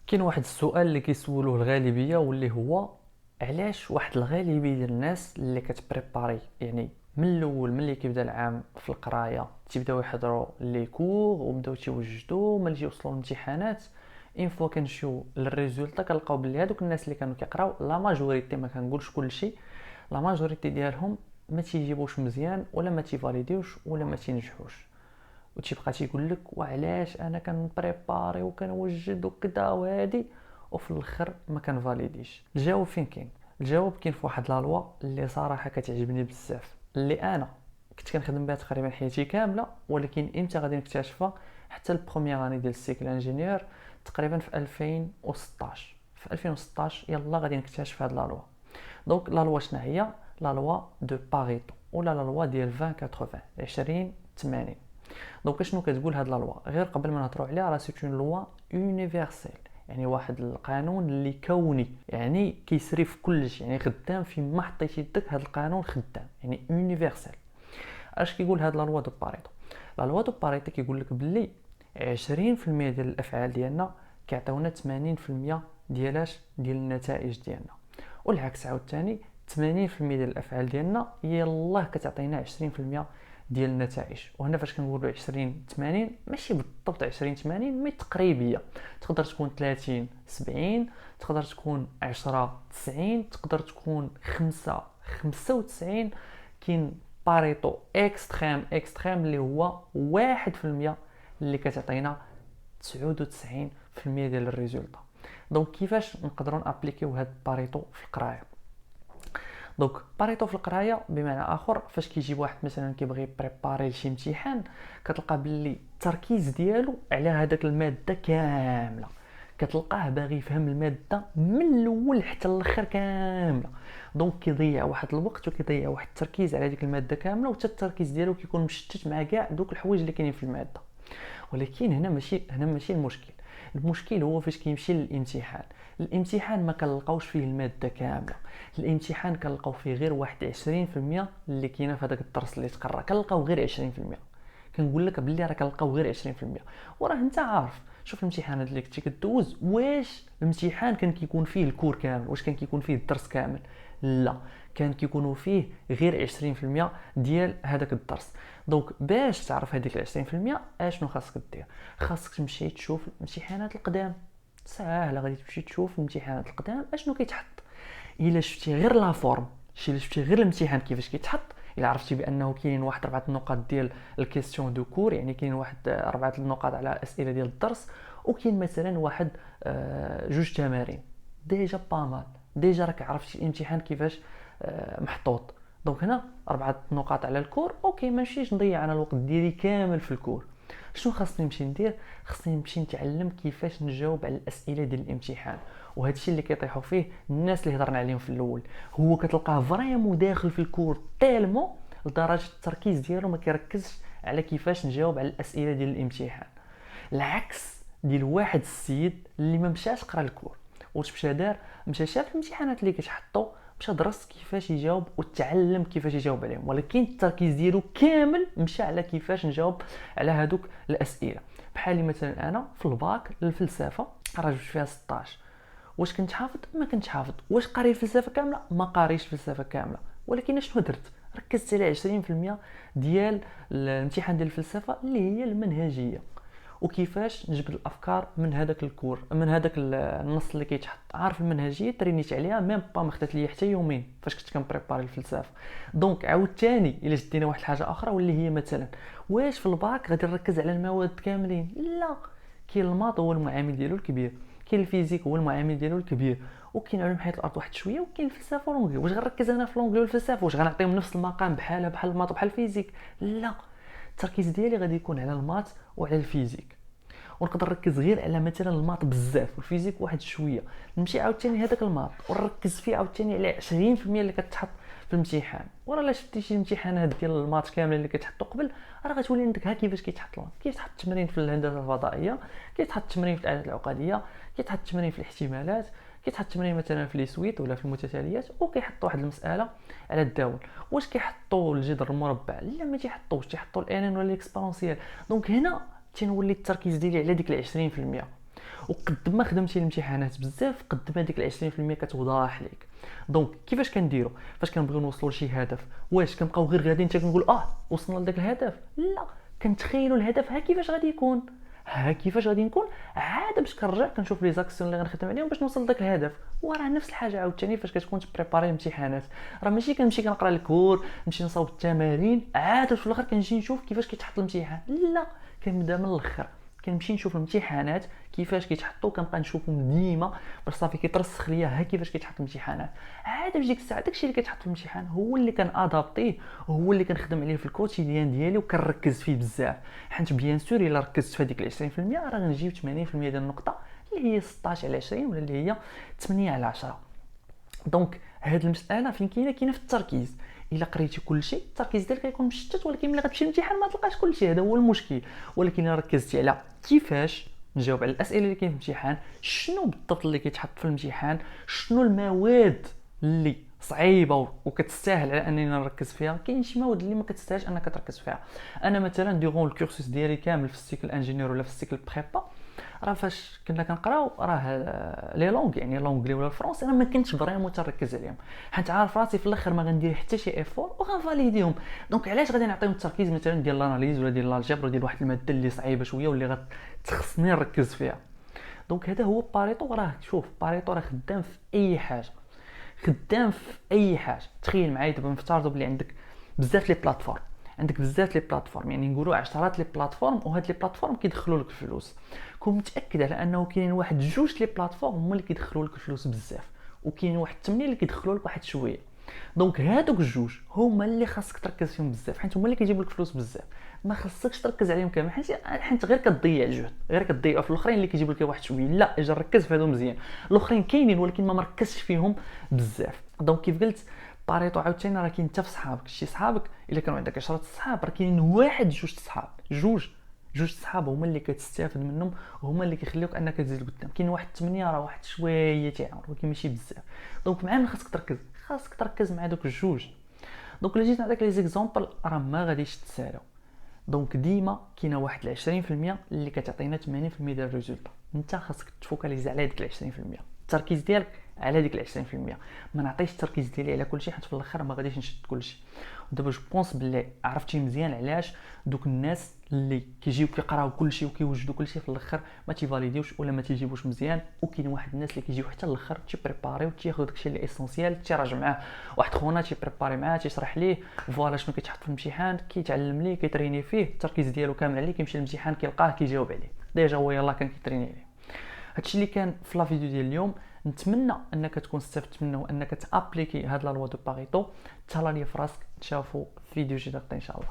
كاين واحد السؤال اللي كيسولوه الغالبيه واللي هو علاش واحد الغالبيه ديال الناس اللي كتبريباري يعني من الاول ملي كيبدا العام في القرايه تيبداو يحضروا لي كور وبداو تيوجدوا ملي يوصلوا الامتحانات اين فوا كنمشيو للريزولطا كنلقاو بلي هادوك الناس اللي كانوا كيقراو لا ماجوريتي ما كنقولش كلشي لا ماجوريتي ديالهم ما تيجيبوش مزيان ولا ما تيفاليديوش ولا ما تينجحوش وتيبقى تيقول لك وعلاش انا كنبريباري وكنوجد وكذا وهادي وفي الاخر ما كنفاليديش. الجواب فين كاين؟ الجواب كاين في واحد لا لوا اللي صراحه كتعجبني بزاف، اللي انا كنت كنخدم بها تقريبا حياتي كامله، ولكن امتى غادي نكتشفها؟ حتى البروميير اني ديال السيكل انجينيور تقريبا في 2016. في 2016 يلا غادي نكتشف هاد لا لوا. دونك لا لوا شنو هي؟ لا لوا دو باريتو ولا لا لوا ديال 20 80 20 80. دونك شنو كتقول هاد لا لوا؟ غير قبل ما نهضروا عليها راه سي اون لوا يونيفرسيل، يعني واحد القانون اللي كوني، يعني كيسري في كلشي، يعني خدام فيما حطيتي يدك هاد القانون خدام، يعني يونيفرسيل. اش كيقول هاد لا لوا دو باريتو؟ لا لوا دو باريتو كيقول لك بلي 20% ديال الافعال ديالنا كيعطيونا 80% ديال النتائج ديالنا، والعكس عاوتاني 80% ديال الافعال ديالنا يلاه كتعطينا 20% ديال النتائج. وهنا فاش كنقولوا 20 80 ماشي بالضبط 20 80 مي تقريبيه، تقدر تكون 30 70، تقدر تكون 10 90، تقدر تكون 5 95. كاين باريتو اكستريم اللي هو 1% اللي كتعطينا 99% ديال الريزولطا. دونك كيفاش نقدروا نابليكيو هاد باريتو في القرايه؟ دونك باريتو في القرايه بمعنى اخر، فاش كيجي واحد مثلا كيبغي بريباري لشي امتحان كتلقى باللي التركيز ديالو على هذاك الماده كامله، كتلقاه باغي يفهم الماده من الاول حتى الاخر كامله. دونك كيضيع واحد الوقت وكيضيع واحد التركيز على ديك الماده كامله، وحتى التركيز ديالو كيكون مشتت مع كاع دوك الحوايج اللي كاينين في الماده. ولكن هنا ماشي المشكل. المشكل هو فاش كيمشي للامتحان. الامتحان ما كنلقاوش فيه الماده كامله، الامتحان كنلقاو فيه غير واحد 20% اللي كاينه في هذاك الدرس اللي تقرا، كنلقاو غير 20%. كنقول لك بلي راه كنلقاو غير 20%. وراه انت عارف، شوف الامتحانات اللي كنتي كدوز، واش الامتحان كان كيكون فيه الكور كامل؟ واش كان كيكون فيه الدرس كامل؟ لا، كان كيكونوا فيه غير 20% ديال هذاك الدرس. دونك باش تعرف هذيك 20% اشنو خاصك دير؟ خاصك تمشي تشوف الامتحانات القدام. ساهله، غادي تمشي تشوف الامتحانات القدام اشنو كيتحط. الا شفتي غير لا فورم، الا شفتي غير الامتحان كيفاش كيتحط، الا عرفتي بانه كاينين واحد 4 النقاط ديال الكيستيون دو كور، يعني كاين واحد 4 النقاط على اسئله ديال الدرس، وكاين مثلا واحد 2 تمارين، ديجا بامال، ديجا راك عرفتي الامتحان كيفاش محطوط. دونك هنا 4 نقاط على الكور، اوكي ما نمشيش نضيع انا الوقت ديالي كامل في الكور. شنو خاصني نمشي ندير؟ خاصني نمشي نتعلم كيفاش نجاوب على الاسئله ديال الامتحان. وهذا الشيء اللي كيطيحوا فيه الناس اللي هضرنا عليهم في الاول، هو كتلقاه فريمون داخل في الكور تالمو لدرجه التركيز ديالو ما كيركزش على كيفاش نجاوب على الاسئله ديال الامتحان. العكس ديال واحد السيد اللي ما مشاش قرا الكور، واش مشى دار؟ مشى شاف الامتحانات اللي كتحطو، مشى درس كيفاش يجاوب وتعلم كيفاش يجاوب عليهم، ولكن التركيز ديالو كامل مشى على كيفاش نجاوب على هادوك الاسئله. بحال مثلا انا في الباك الفلسفه راه جبت فيها 16. واش كنت حافظ؟ ما كنتش حافظ. واش قاري الفلسفه كامله؟ ما قاريش الفلسفه كامله. ولكن شنو درت؟ ركزت على 20% ديال الامتحان ديال الفلسفه اللي هي المنهجيه، وكيفاش نجبد الافكار من هذاك الكور، من هذاك النص اللي كيتحط. عارف المنهجيه ترينيت عليها ميم با، ما خدات لي حتى يومين فاش كنت كنبريباري الفلسفه. دونك عاوتاني الا جدينا واحد الحاجه اخرى واللي هي مثلا، واش في الباك غادي نركز على المواد كاملين؟ لا، كاين الماط هو المعامل ديالو الكبير، كاين الفيزيك هو المعامل ديالو الكبير، وكاين علوم حياه الارض واحد شويه، وكاين الفلسفه ولونغلي. واش غنركز انا في لونغلي والفلسفه؟ واش غنعطيهم نفس المقام بحال الماط وبحال الفيزيك؟ لا، التركيز ديالي غادي يكون على الماط وعلى الفيزيك، ونقدر نركز غير على مثلا الماط بزاف والفيزيك واحد شويه. نمشي عاوتاني هذاك الماط ونركز فيه عاوتاني على 20% اللي كتحط في الامتحان. ورا لا شفتي شي امتحانات ديال الماط كامل اللي كيتحطوا قبل، راه غتولي عندك ها كيفاش كيتحط الماط. كيتحط التمرين في الهندسه الفضائيه، كيتحط التمرين في الاعداد العقديه، كيتحط التمرين في الاحتمالات، كيتحط التمرين مثلا في لي سويت ولا في المتتاليات، وكيحط واحد المساله على الداول. واش كيحطوا الجذر المربع؟ لا، ما تيحطوش، تيحطوا الان ولا الاكسبونسيال. دونك هنا تنولي التركيز ديالي على ديك 20%. وقد ما خدمتي الامتحانات بزاف قد ما ديك 20% كتوضح لك. دونك كيفاش كنديروا فاش كنبغيو نوصلوا لشي هدف؟ واش كنبقاو غير غاديين حتى كنقول وصلنا لذاك الهدف؟ لا، كنتخيلوا الهدف ها كيفاش غادي يكون، ها كيفاش غادي نكون، عاد باش كنرجع كنشوف لي زاكسيون اللي غنخدم عليهم باش نوصل لذاك الهدف. وراه نفس الحاجه عاوتاني فاش كتكون تبريباري الامتحانات، راه ماشي كنمشي كنقرا الكور نمشي نصاوب التمارين عاد في الاخر كنجي نشوف كيفاش كيتحط الامتحان. لا، كنبدا من الاخر، كنمشي نشوف الامتحانات كيفاش كيتحطوا، كنبقى نشوفهم ديما باش صافي كيترسخ ليا ها كيفاش كيتحط الامتحانات. عاد في ديك الساعه داكشي اللي كيتحط في الامتحان هو اللي كنادابطيه وهو اللي كنخدم عليه في الكوتيديان ديالي وكنركز فيه بزاف. حيت بيان سور الا ركزت في هذيك 20% راه غنجيب 80% ديال النقطه اللي هي 16 على 20 ولا اللي هي 8 على 10. دونك هاد المساله فين كاينه في التركيز. الا قريتي كلشي التركيز ديالك غيكون مشتت، ولكن ملي غتمشي للامتحان ما تلقاش كلشي، هذا هو المشكل. ولكن الا ركزتي على كيفاش نجاوب على الاسئله اللي كاين في الامتحان، شنو بالضبط اللي كيتحط في الامتحان، شنو المواد اللي صعيبه وكتستاهل على انني نركز فيها، كاين شي مواد اللي ما كتستاهلش انك تركز فيها. انا مثلا ديغون الكورسوس ديالي كامل في السيكل انجينيور ولا في السيكل بريبا، راه فاش كنا كنقراو راه لي لونغ يعني لونغلي ولا الفرونسي انا ما كنتش فريمون تركز عليهم، حيت عارف راسي في الاخر ما غندير حتى شي ايفور وغنفاليديهم. دونك علاش غادي نعطيهم التركيز مثلا ديال الاناليز ولا ديال الجبر ديال واحد الماده اللي صعيبه شويه واللي غتخصني نركز فيها؟ دونك هذا هو باريتو. راه شوف باريتو راه خدام في اي حاجه، خدام في اي حاجه. تخيل معايا دابا نفترضوا بلي عندك بزاف لي بلاتفورم، عندك بزاف لي بلاتفورم يعني نقولوا عشرات لي بلاتفورم، وهاد لي بلاتفورم كيدخلوا لك الفلوس. كون متاكد على انه كاينين واحد جوج لي بلاتفورم هما اللي كيدخلوا لك الفلوس بزاف، وكاين واحد 8 اللي كيدخلوا لك واحد شويه. دونك هادوك الجوج هما اللي خاصك تركز فيهم بزاف، حيت هما اللي كيجيبوا لك فلوس بزاف. ما خاصكش تركز عليهم كامل، حيت غير كتضيع الجهد، غير كتضيعوا في الاخرين اللي كيجيبوا لك واحد شويه. لا، اجا ركز في هادو مزيان، الاخرين كاينين ولكن ما مركزش فيهم بزاف. دونك كيف قلت باريتو عاوتاني راه كاين حتى في صحابك. شي صحابك الا كانوا عندك 10 صحاب راه كاينين واحد جوج صحاب، جوج صحاب هما اللي كتستافد منهم وهما اللي كيخليوك انك تزيد قدام. كاين واحد 8 راه واحد شويه تيعاون ولكن ماشي بزاف. دونك مع من خاصك تركز مع دوك الجوج. دونك الا جيت نعطيك لي زيكزامبل راه ما غاديش تسالو. دونك ديما كاينه واحد 20% اللي كتعطينا 80% ديال الريزولطا، انت خاصك تفوكاليزي على ديك 20%، التركيز ديالك على ديك 20%. ما نعطيش التركيز ديالي على كلشي حيت في الاخر ما غاديش نشد كلشي. ودابا جو بونس بلي عرفتي مزيان علاش دوك الناس اللي كيجيو كيقراو كلشي وكيوجدوا كلشي في الاخر ما تيفاليديوش ولا ما تيجيبوش مزيان. وكاين واحد الناس اللي كيجيو حتى الاخر تيبريباريو تياخذوا داكشي اللي اسونسيال تيراجع معاه، واحد خونا تيبريباري معاه تيشرح ليه فوالا شنو كيتحط في الامتحان، كيتعلم ليه كيتريني فيه، التركيز ديالو كامل عليه، كيمشي للامتحان كيلقاه كيجاوب عليه ديجا هو يلاه كان كيتريني عليه. هادشي اللي كان في لا فيديو ديال اليوم. نتمنى انك تكون استفدت منه وانك تابليكي هاد لا لوا دو باريتو. تهلا ليا في راسك، نتشافوا في فيديو جديد ان شاء الله.